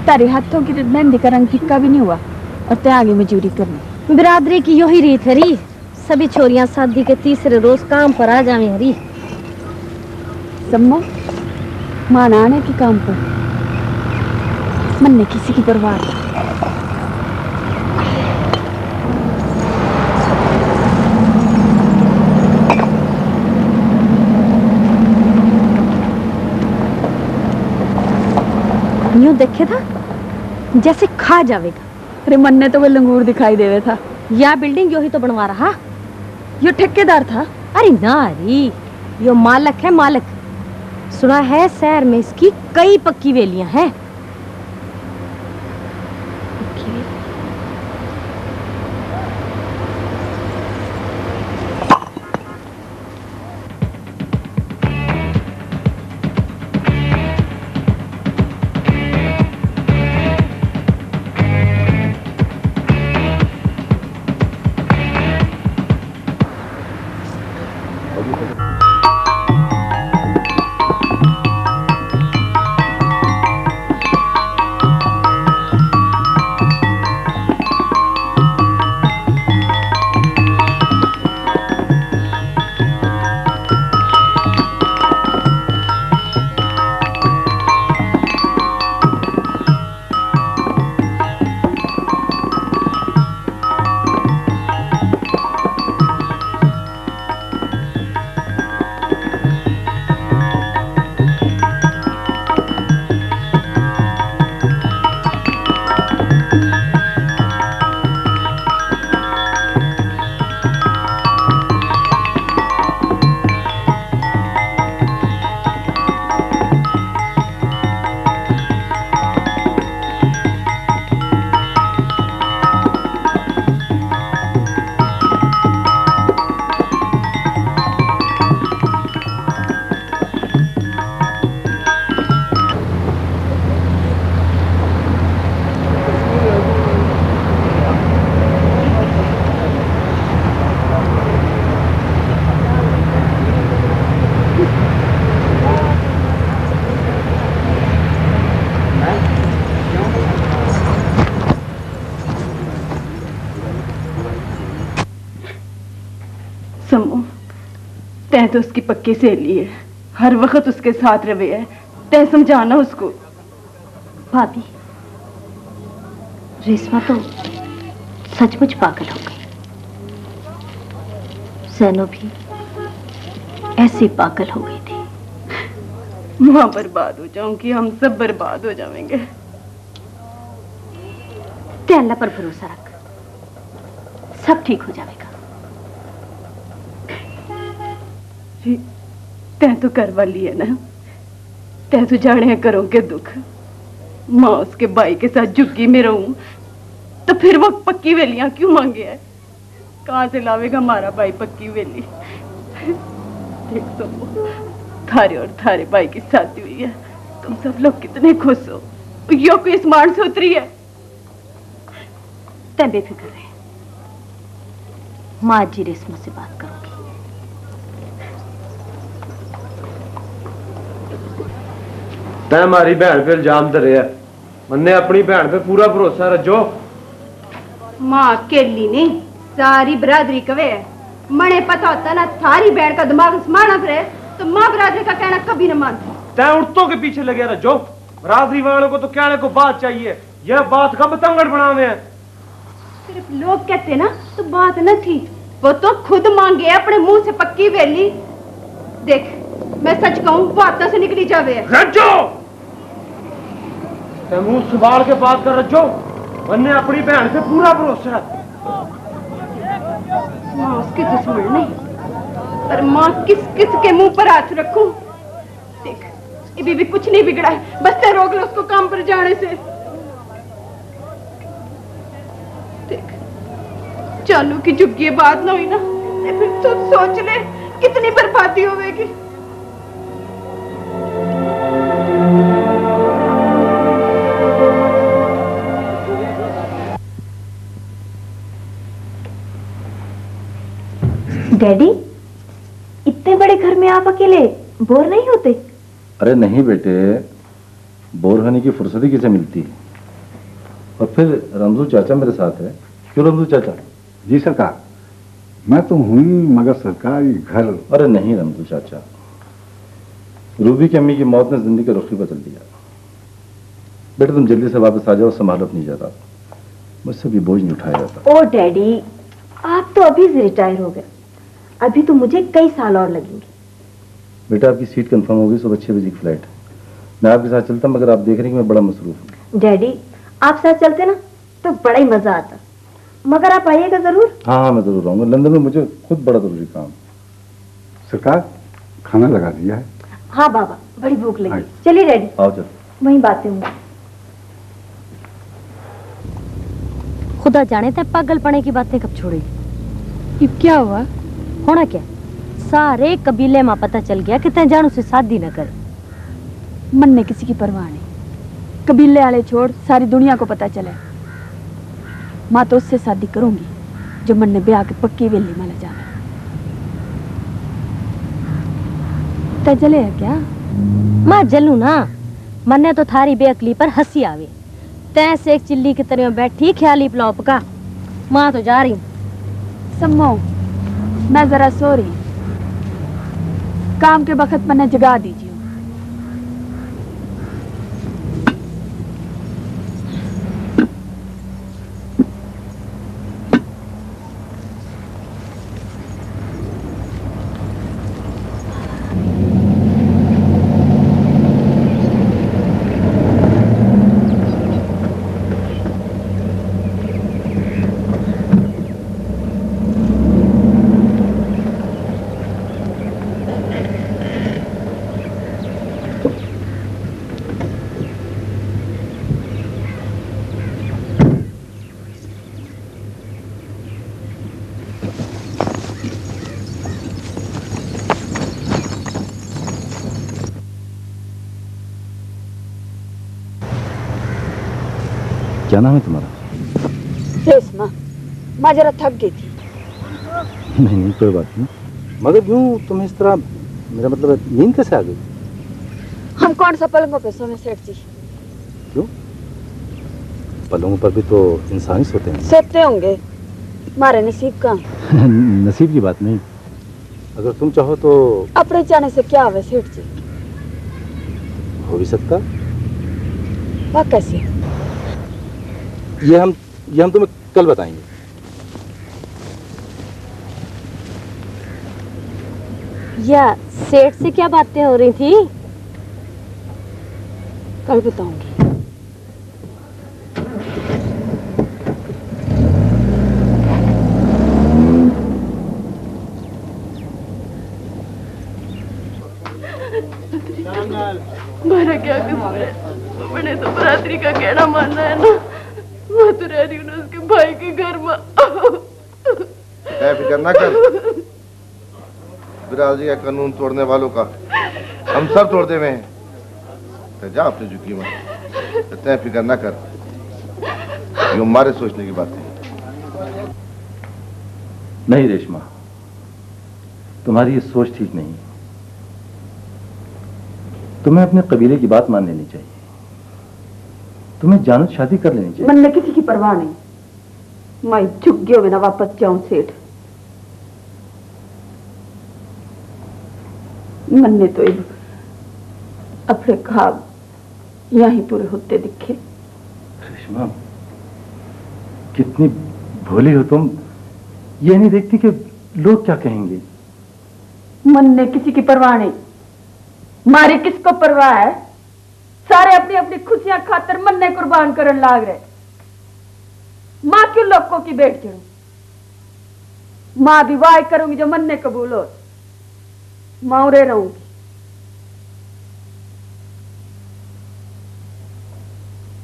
तारे हाथों की मेहंदी का रंग फिक्का भी नहीं हुआ और तय आगे मजूरी करनी। बिरादरी की यही रीत है री, सभी छोरियां शादी के तीसरे रोज काम पर आ जावे हरी। सम्मो मान आने की काम पर मन ने किसी की परवाह नहीं। यूं देखे था जैसे खा जावेगा। अरे मन ने तो वो लंगूर दिखाई देवे था। या बिल्डिंग यो ही तो बनवा रहा। यो ठेकेदार था। अरे ना री, यो मालक है मालक। सुना है शहर में इसकी कई पक्की वेलियां हैं। तय तो उसकी पक्की सहेली है, हर वक्त उसके साथ रहे है। तय समझाना उसको। भाभी, रेशमा तो सचमुच पागल हो गई। सैनो भी ऐसी पागल हो गई थी। वहां बर्बाद हो जाऊंगी, हम सब बर्बाद हो जाएंगे। ते अल्लाह पर भरोसा रख, सब ठीक हो जाएगा। तै तो कर वाली है ना, तै तो जाने करो के दुख। माँ उसके भाई के साथ झुग्गी में रहूं तो फिर वो पक्की वेलियां क्यों मांगे है? कहां से लावेगा हमारा भाई पक्की वेली? देख तो थारे और थारे भाई की शादी हुई है, तुम सब लोग कितने खुश हो। यो कोई स्मार्ट से उतरी है। तै बेफिक्र रहे, माँ जी रेशमा से बात करूंगी। तै हमारी बहन पे इल्जाम धरे है, मन्ने अपनी बहन पे पूरा भरोसा रजो। माँ अकेली नहीं, सारी बरादरी कवे है। मने पता होता ना थारी बहन का दिमाग स्माना फिरे तो माँ बरादरी का कहना कभी न मानती। तै उड़तों के पीछे लगे रजो। बरादरी वालों को तो कहने को बात चाहिए, यह बात कब तंगड़ बनावे हैं। सिर्फ लोग कहते ना तो बात न थी, वो तो खुद मांगे अपने मुंह से पक्की वेली। देख मैं सच कहूँ बातों से निकली जावे है। रज्जो, मुंह संभाल के बात कर रज्जो। मन्ने अपनी बहन से पूरा भरोसा है। माँ उसकी दुश्मन नहीं, पर माँ किस किस के मुंह पर हाथ रखूं? देख, ये भी कुछ नहीं बिगड़ा है, बस ते रोक लो उसको काम पर जाने से। देख, चालू की झुग्गी ये बात ना हुई ना, फिर तो सोच ले कितनी बर्बादी होगी। डैडी, इतने बड़े घर में आप अकेले बोर नहीं होते? अरे नहीं बेटे, बोर होने की फुर्सत ही किसे मिलती है। और फिर रमजू चाचा मेरे साथ है। क्यों रमजू चाचा? जी सरकार, मैं तो हूं मगर सरकार ये घर। अरे नहीं रमजू चाचा, रूबी की अम्मी की मौत ने जिंदगी का रुख ही बदल दिया। बेटे तुम जल्दी से वापस आ जाओ, संभालो अपनी जायदाद, मुझसे भी बोझ नहीं उठाया जाता। ओ डैडी, आप तो अभी से रिटायर हो गए, अभी तो मुझे कई साल और लगेंगे। बेटा आपकी सीट कंफर्म होगी, सुबह 6 बजे की फ्लाइट है। मैं आपके साथ चलता, मगर आप देख रहे हैं कि मैं बड़ा मसरूफ हूँ। डैडी, आप साथ चलते ना तो बड़ा ही मजा आता, मगर आप आइएगा जरूर। हाँ मैं जरूर आऊंगा, लंदन में मुझे खुद बड़ा जरूरी काम। सरकार, खाना लगा दिया है। हाँ बाबा, बड़ी भूख लगी। चलिए डैडी, आओ चलो, वहीं बातें होंगी। खुदा जाने तक पागलपने की बातें कब छोड़ेगी। अब क्या हुआ? होना क्या, सारे कबीले में पता चल गया कि तै जानू से शादी न करे। मन ने किसी की परवाह नहीं, कबीले वाले छोड़ सारी दुनिया को पता चले। माँ तो उससे शादी करूंगी जो मन ने ब्याह के पक्की वेली में ले जाना। तै जले है क्या? माँ जलू ना, मन्ने तो थारी बेअकली पर हंसी आवे। तै से एक चिल्ली की तरह बैठी ख्याली पुलाव पका। माँ तो जा रही हूँ। सम्मो, मैं जरा सो रही, काम के वक्त मैंने जगा दीजिए। क्या नाम है तुम्हारा? रेशमा, माँ जरा थक गई थी। नहीं नहीं कोई बात नहीं, मगर यूं तुम्हें इस तरह, मेरा मतलब है नींद कैसे आ गई? हम कौन सा पलंगों पे सोने सेठ जी? क्यों? पलंगों पर भी तो इंसान ही सोते हैं। सोते होंगे, हमारे नसीब का। नसीब की बात नहीं, अगर तुम चाहो तो। अपने जाने से क्या हुआ सेठ जी? हो भी सकता। वह कैसे? ये हम तुम्हें कल बताएंगे। या सेठ से क्या बातें हो रही थी? कल बताऊंगी। मेरा क्या कसूर है? मैंने तो बरादरी का कहना मानना है ना। मैं तो रह रही हूँ उसके भाई के घर में। फिक्र ना कर, बिरादरी का कानून तोड़ने वालों का हम सब तोड़ दे हुए हैं। तो जा अपनी झुकी में, तय फिक्र ना कर, ये हमारे सोचने की बात है। नहीं रेशमा, तुम्हारी ये सोच ठीक नहीं। तुम्हें अपने कबीले की बात मान लेनी चाहिए। तुम्हें जानू शादी कर लेनी चाहिए। मन में किसी की परवाह नहीं, मैं झुग्गियों में ना वापस जाऊं सेठ। मन ने तो अपने ख्वाब यहीं पूरे होते दिखे। रेशमा, कितनी भोली हो तुम, ये नहीं देखती कि लोग क्या कहेंगे। मन ने किसी की परवाह नहीं, मारी किसको परवाह है? सारे अपनी अपनी खुशियां खातर मन ने कुर्बान करने लाग रहे। क्यों लोगों की बैठ चढ़ू? माँ भी वाय करूंगी जो मन ने कबूल हो, माँ उरे रहूंगी।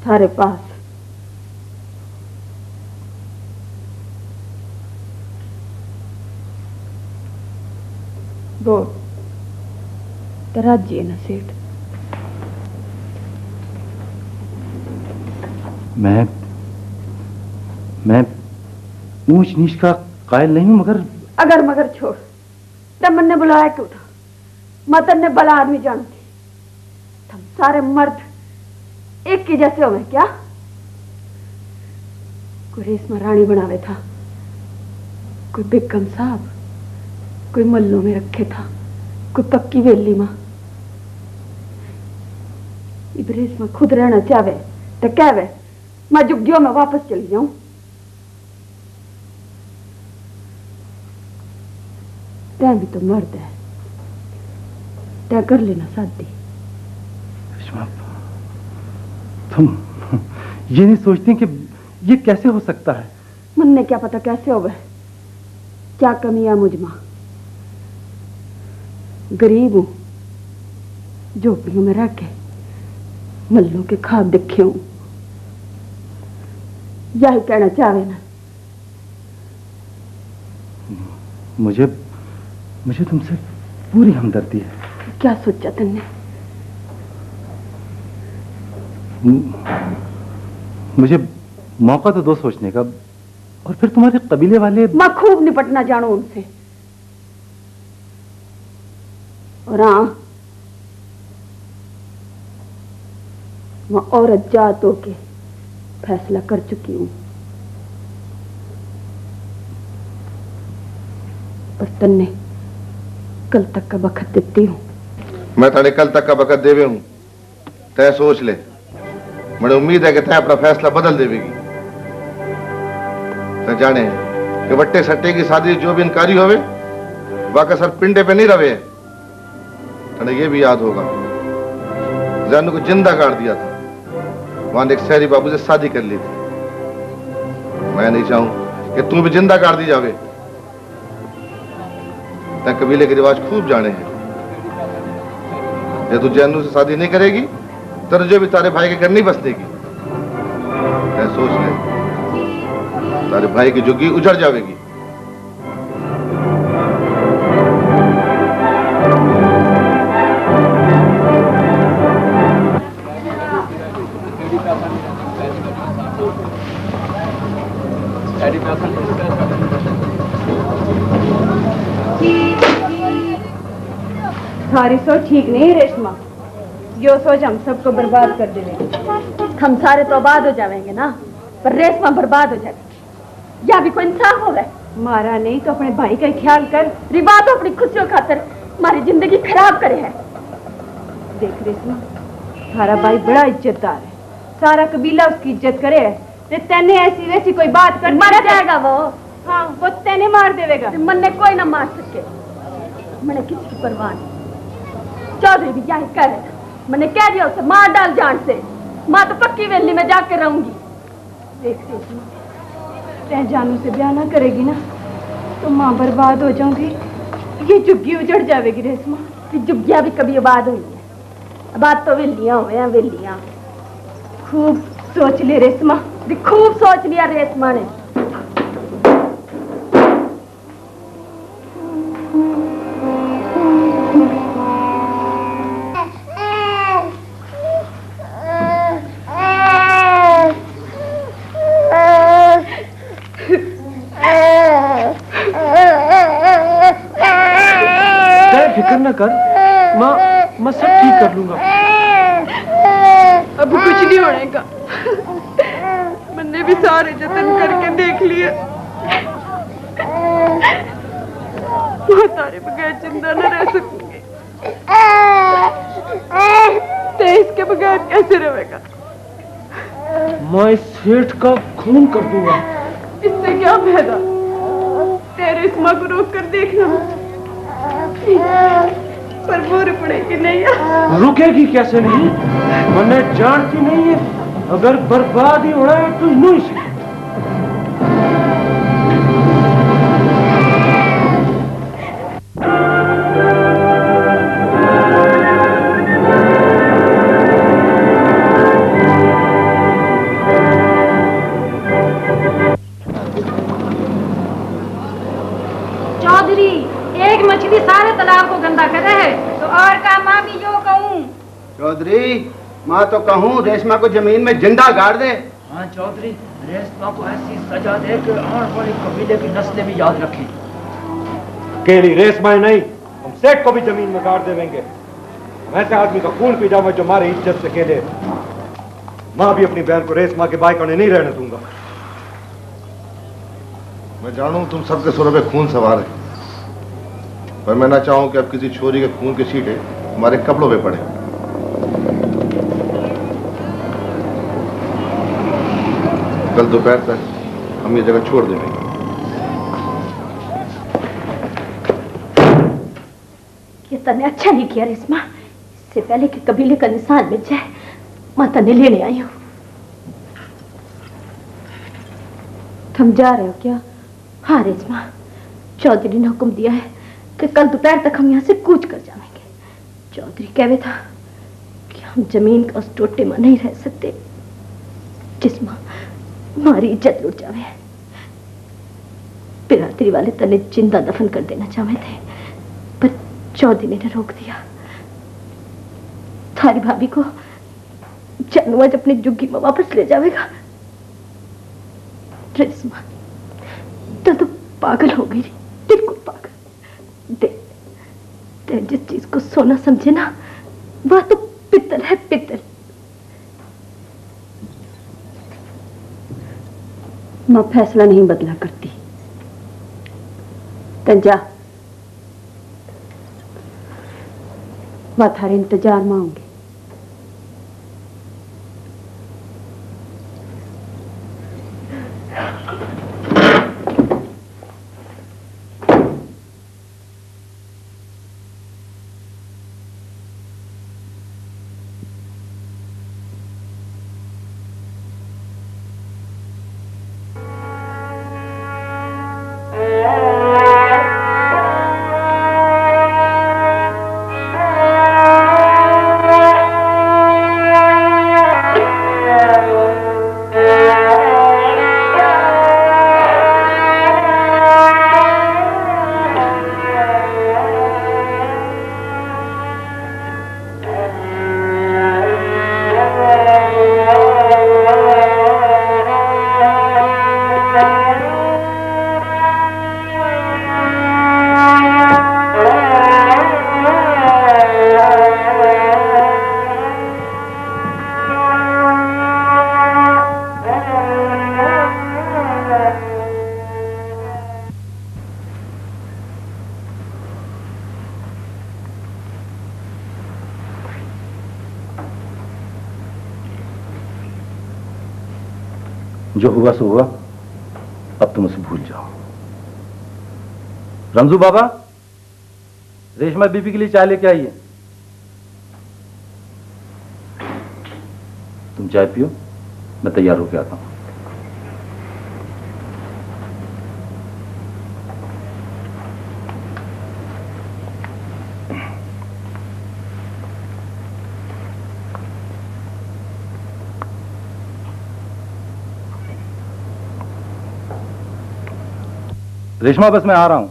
थारे पास बोल तराजी है ना सेठ। मैं ऊंच नीच का कायल नहीं हूं, मगर अगर मगर छोड़, तब मैंने बुलाया क्यों था? मतन ने भला आदमी जानती, तुम सारे मर्द एक की जैसे हो मैं क्या? कोई रेशमा रानी बनावे था, कोई बेगम साहब, कोई मल्लों में रखे था, कोई पक्की वेली मां। इब रेशमा खुद रहना चाहे तो कहवे मैं जुग्गियों में वापस चली जाऊं। तैं भी तो मर्द है, तैं कर लेना शादी। तुम ये नहीं सोचती कि ये कैसे हो सकता है? मन ने क्या पता कैसे हो गए, क्या कमी है मुझ में? गरीब हूं, झोपड़ियों में रह के मल्लों के खाब दिखे हूं। यही कहना चाहे ना? मुझे तुमसे पूरी हमदर्दी है। क्या सोचा तुमने? मुझे मौका तो दो सोचने का, और फिर तुम्हारे कबीले वाले। मैं खूब निपटना जानू उनसे, और हाँ, मैं औरत जात होके फैसला कर चुकी हूं। पर तन्ने कल तक का वक्त देती हूं। मैं ताने कल तक का वक्त देवे हूं, तय सोच ले। मुझे उम्मीद है कि तय अपना फैसला बदल देवेगी। तय जाने कि बट्टे सट्टे की शादी जो भी इनकारी होवे वाका सर पिंडे पे नहीं रवे। तने ये भी याद होगा जानू को जिंदा गाड़ दिया था, वहां एक शहरी बाबू से शादी कर ली थी। मैं नहीं चाहूं कि तू भी जिंदा गाड़ दी जावे। तय कबीले के रिवाज खूब जाने हैं। तू जैनू से शादी नहीं करेगी तो जो भी तारे भाई के घर नहीं बस देगी। मैं सोच ले, तारे भाई की जुग्गी उजड़ जाएगी। सारी सोच ठीक नहीं है रेशमा, यो सोच हम सबको बर्बाद कर देंगे। हम सारे तो आबाद हो जाएंगे ना, पर रेशमा बर्बाद हो जाएगी। या भी कोई इंसाफ हो गए। मारा नहीं तो अपने भाई का ख्याल कर। रिवा तो अपनी खुशियों खातर हमारी जिंदगी खराब करे है। देख रेशमा, सारा भाई बड़ा इज्जतदार है, सारा कबीला उसकी इज्जत करे है। तेने ऐसी वैसी कोई बात कर, मर जाएगा वो। हाँ, वो तेने मार देवेगा। मन ने कोई ना मार सके, मैंने किसी की परवाह नहीं। चौधरी भी यही कह रहे, मैंने कह दिया उसे मार डाल जान से। माँ तो पक्की वेली में जाके रहूंगी। देख रेशमा, तै जानू से ब्याह ना करेगी ना तो माँ बर्बाद हो जाऊंगी, ये जुग्गी उजड़ जाएगी। रेशमा, जुग्गिया भी कभी आबाद हुई है, आबाद तो वेलियां हुए हैं, वेलियां। खूब सोच ले रेशमा, खूब सोच लिया रेशमा ने। फिक्र न कर माँ, मैं सब ठीक कर लूंगा। अब कुछ नहीं होने का, मैंने भी सारे जतन करके देख लिए, वो तारे बगैर जिंदा न रह सकूंगी। तो इसके बगैर कैसे रहेगा? मैं इस सेठ का खून कर दूंगा। इससे क्या फायदा? तेरे इस माँ को रोक कर देखना, पर वो रुकनेगी नहीं। रुकेगी कैसे नहीं? मैंने जानती नहीं है, अगर बर्बाद ही होना है तो नहीं से। चौधरी, माँ तो कहूँ रेशमा को जमीन में जिंदा गाड़ दे। हाँ चौधरी, रेशमा को ऐसी सजा दे कि आने वाली कबीले की नस्लें भी याद रखें। केली रेशमा नहीं, हम सेठ को भी जमीन में गाड़ देंगे। ऐसे आदमी का खून पी जाऊंगा जो हमारी इज्जत से खेले। माँ भी अपनी बहन को रेशमा के बाई करने नहीं रहने दूंगा। मैं जानूं तुम सबके सुरों पे खून सवार है, पर मैं ना चाहूं कि अब किसी छोरी के खून के छींटे हमारे कपड़ों पे पड़े। कल दोपहर तक हम ये जगह छोड़ देंगे। ये तने अच्छा नहीं किया रेशमा, इससे पहले कि कबीले का निशान मिट जाए माता ने लेने आई हूं। तुम जा रहे हो क्या? हाँ रेशमा, चौधरी ने हुक्म दिया है कि कल दोपहर तक हम यहाँ से कूच कर जाएंगे। चौधरी कहवे था कि हम जमीन का उस टोटे में नहीं रह सकते जिसमें हमारी इज्जत लुट जावे। बिरादरी वाले तने जिंदा दफन कर देना चाहे थे, पर चौधरी ने रोक दिया। थारी भाभी को जानू आज अपनी जुग्गी में वापस ले जाएगा। रेशमा तो पागल हो गई, बिल्कुल पागल। दे जिस चीज को सोना समझे ना, वह तो पित्तल है, पित्तल। माँ फैसला नहीं बदला करती। तंजा वह थारे इंतजार में होंगे। जो हुआ सो हुआ, अब तुम उसे भूल जाओ। रमजू बाबा, रेशमा बीबी के लिए चाय लेके आइए। तुम चाय पियो, मैं तैयार होके आता हूं। रेशमा, बस मैं आ रहा हूं।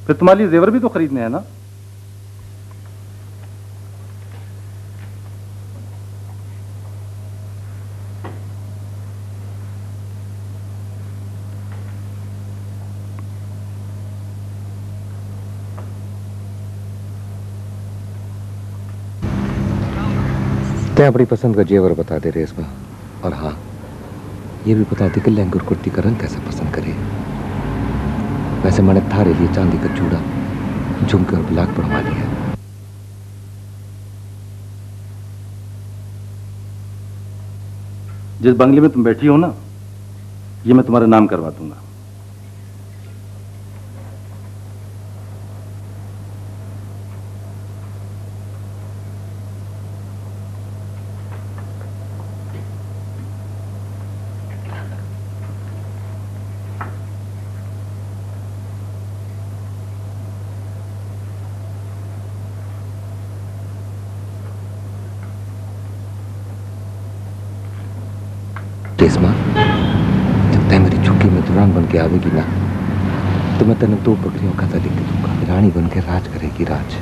फिर तुम्हारे लिए जेवर भी तो खरीदने हैं ना। तै अपनी पसंद का जेवर बता दे रेशमा, और हाँ ये भी बता दे कि लहंगा कुर्ती का रंग कैसे पसंद करे। वैसे मैंने थारे लिए चांदी का चूड़ा, झुमके और ब्लाक पढ़वा लिया। जिस बंगले में तुम बैठी हो ना, ये मैं तुम्हारा नाम करवा दूंगा। रेशमा, जब तय मेरी झुग्गी में दुरान बन के आवेगी ना, तो मैं तेने 2 बकरियों का लिख के दूंगा। रानी बन के राज करेगी, राज।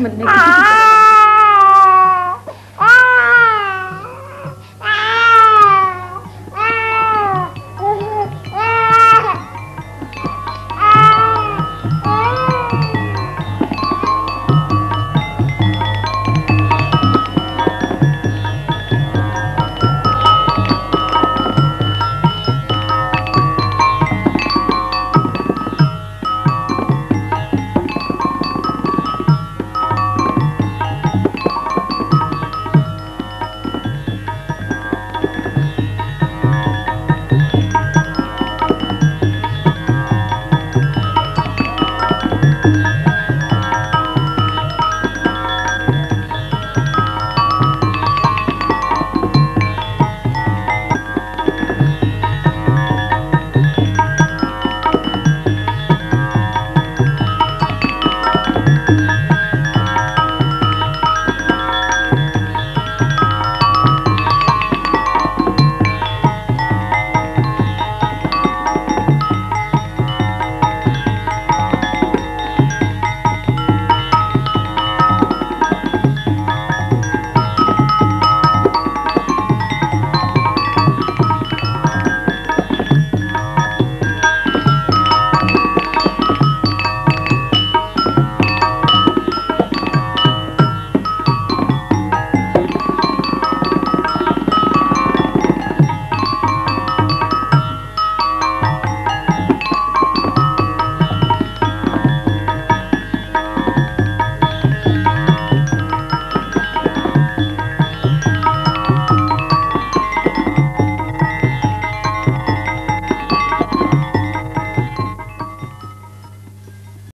मन्ने किसी